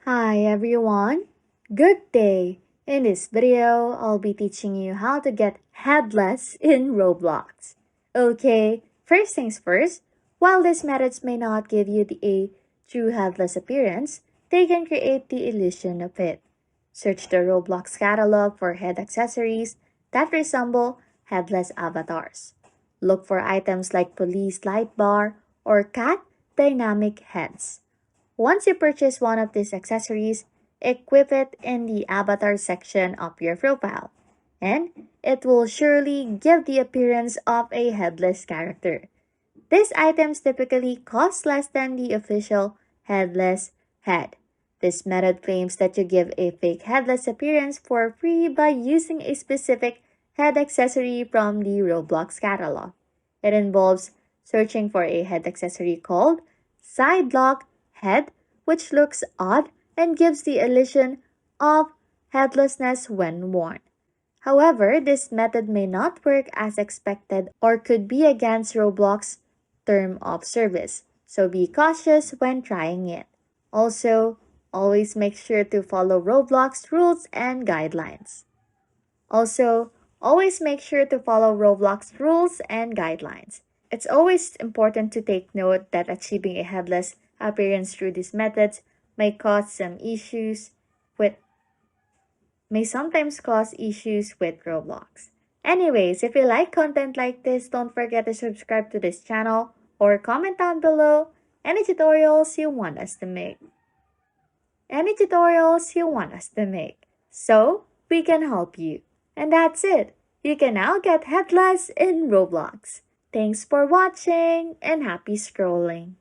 Hi everyone, good day! In this video, I'll be teaching you how to get headless in Roblox. Okay, first things first, while these methods may not give you a true headless appearance, they can create the illusion of it. Search the Roblox catalog for head accessories that resemble headless avatars. Look for items like police light bar or cat dynamic heads. Once you purchase one of these accessories, equip it in the avatar section of your profile, and it will surely give the appearance of a headless character. These items typically cost less than the official headless head. This method claims that you give a fake headless appearance for free by using a specific head accessory from the Roblox catalog. It involves searching for a head accessory called side lock head, which looks odd and gives the illusion of headlessness when worn. However, this method may not work as expected or could be against Roblox term of service, so be cautious when trying it. Also, always make sure to follow Roblox rules and guidelines. Also, always make sure to follow Roblox rules and guidelines. It's always important to take note that achieving a headless appearance through these methods may cause some issues with may sometimes cause issues with Roblox. Anyways, if you like content like this, don't forget to subscribe to this channel or comment down below any tutorials you want us to make. So we can help you. And that's it. You can now get headless in Roblox. Thanks for watching and happy scrolling.